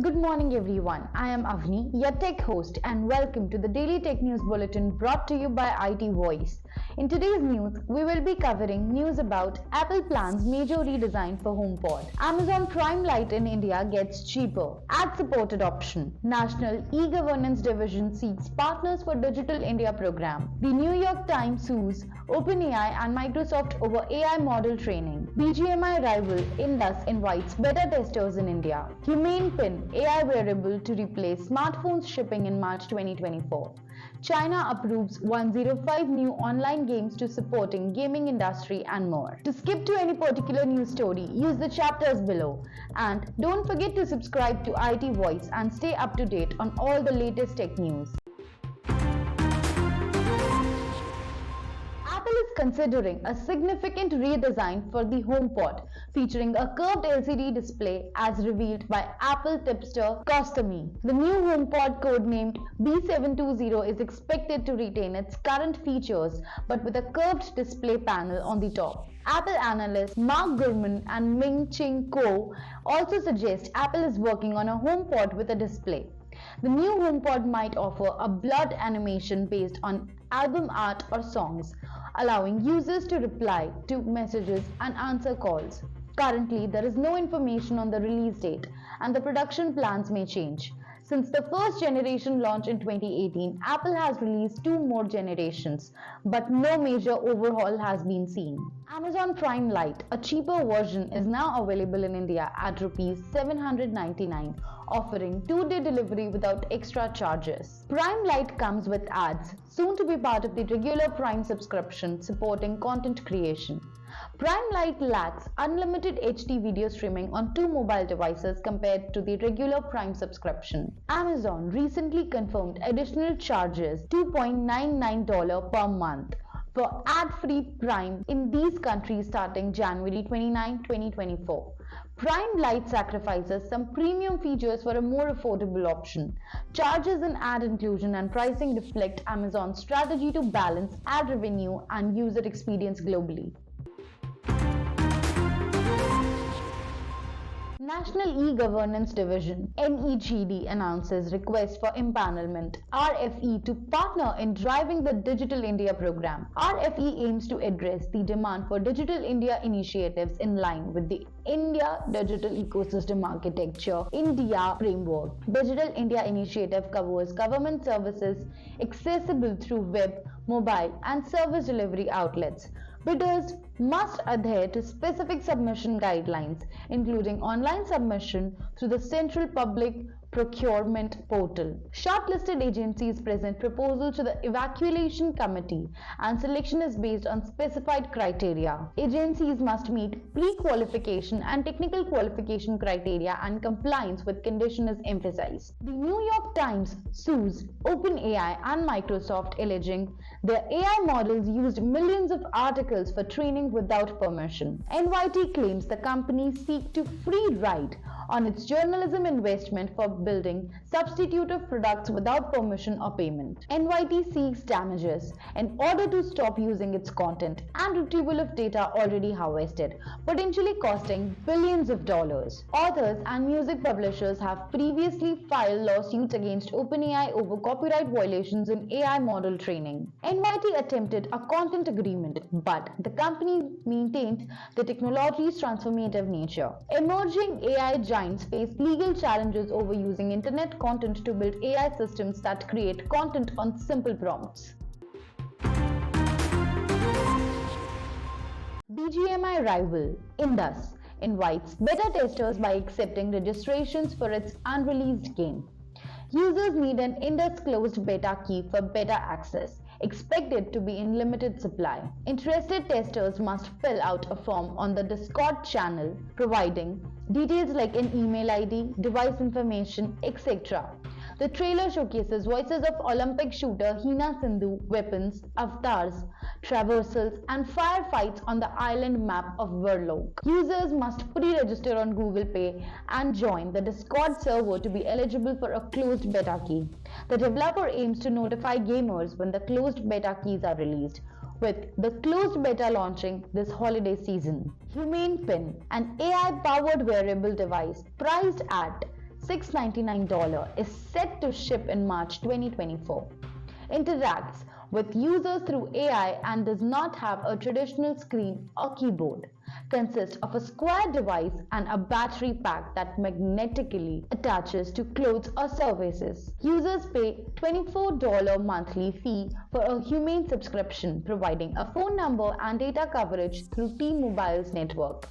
Good morning everyone, I am Avni, your tech host, and welcome to the Daily Tech News Bulletin brought to you by IT Voice. In today's news, we will be covering news about Apple plans major redesign for HomePod, Amazon Prime Lite in India gets cheaper, ad-supported option, National eGovernance Division seeks partners for Digital India program, the New York Times sues OpenAI and Microsoft over AI model training, BGMI rival Indus invites beta testers in India, Humane pin AI wearable to replace smartphones shipping in March 2024. China approves 105 new online games to supporting gaming industry and more. To skip to any particular news story, use the chapters below. And don't forget to subscribe to IT Voice and stay up to date on all the latest tech news. Apple is considering a significant redesign for the HomePod, featuring a curved LCD display as revealed by Apple tipster Costami. The new HomePod, codenamed B720, is expected to retain its current features but with a curved display panel on the top. Apple analysts Mark Gurman and Ming-Ching Kuo also suggest Apple is working on a HomePod with a display. The new HomePod might offer a blurred animation based on album art or songs, allowing users to reply to messages and answer calls. Currently, there is no information on the release date, and the production plans may change. Since the first generation launch in 2018, Apple has released 2 more generations, but no major overhaul has been seen. Amazon Prime Lite, a cheaper version, is now available in India at Rs 799, offering 2-day delivery without extra charges. Prime Lite comes with ads, soon to be part of the regular Prime subscription supporting content creation. Prime Lite lacks unlimited HD video streaming on 2 mobile devices compared to the regular Prime subscription. Amazon recently confirmed additional charges $2.99 per month for ad-free Prime in these countries starting January 29, 2024. Prime Lite sacrifices some premium features for a more affordable option. Charges and ad inclusion and pricing reflect Amazon's strategy to balance ad revenue and user experience globally. National eGovernance Division (NETD) announces request for empanelment (RFE) to partner in driving the Digital India program. RFE aims to address the demand for Digital India initiatives in line with the India Digital Ecosystem Architecture (India) framework. Digital India initiative covers government services accessible through web, mobile, and service delivery outlets. Bidders must adhere to specific submission guidelines, including online submission through the Central Public Procurement Portal. Shortlisted agencies present proposals to the Evaluation Committee, and selection is based on specified criteria. Agencies must meet pre-qualification and technical qualification criteria, and compliance with condition is emphasized. The New York Times sues OpenAI and Microsoft, alleging their AI models used millions of articles for training without permission. NYT claims the company seeks to free ride on its journalism investment for building substitutive products without permission or payment. NYT seeks damages in order to stop using its content and retrieval of data already harvested, potentially costing billions of dollars. Authors and music publishers have previously filed lawsuits against OpenAI over copyright violations in AI model training. NYT attempted a content agreement, but the company maintained the technology's transformative nature. Emerging AI giants face legal challenges over using internet content to build AI systems that create content on simple prompts. BGMI rival Indus invites beta testers by accepting registrations for its unreleased game. Users need an Indus closed beta key for beta access, expected to be in limited supply. Interested testers must fill out a form on the Discord channel, providing details like an email ID, device information, etc. The trailer showcases voices of Olympic shooter Hina Sindhu, weapons, avatars, traversals, and firefights on the island map of Wearable. Users must pre-register on Google Pay and join the Discord server to be eligible for a closed beta key. The developer aims to notify gamers when the closed beta keys are released, with the closed beta launching this holiday season. Humane Pin, an AI-powered wearable device priced at $699 is set to ship in March 2024. Interacts with users through AI and does not have a traditional screen or keyboard. Consists of a square device and a battery pack that magnetically attaches to clothes or surfaces. Users pay $24 monthly fee for a Humane subscription, providing a phone number and data coverage through T-Mobile's network.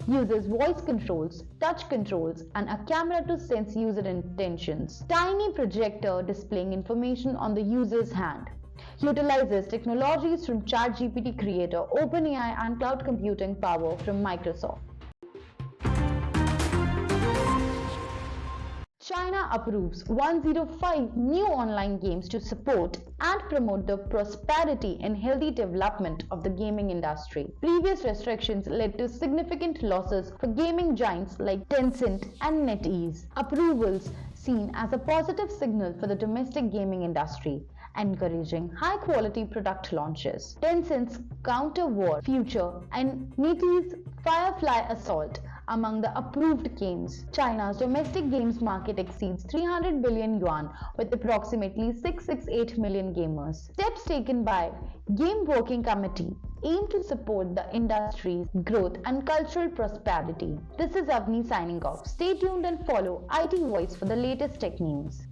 Uses voice controls, touch controls, and a camera to sense user intentions. Tiny projector displaying information on the user's hand. Utilizes technologies from ChatGPT creator, OpenAI, and cloud computing power from Microsoft. China approves 105 new online games to support and promote the prosperity and healthy development of the gaming industry. Previous restrictions led to significant losses for gaming giants like Tencent and NetEase. Approvals seen as a positive signal for the domestic gaming industry, encouraging high-quality product launches. Tencent's Counter War Future and NetEase's Firefly Assault among the approved games. China's domestic games market exceeds 300 billion yuan with approximately 668 million gamers. Steps taken by Game Working Committee aim to support the industry's growth and cultural prosperity. This is Avni signing off. Stay tuned and follow IT Voice for the latest tech news.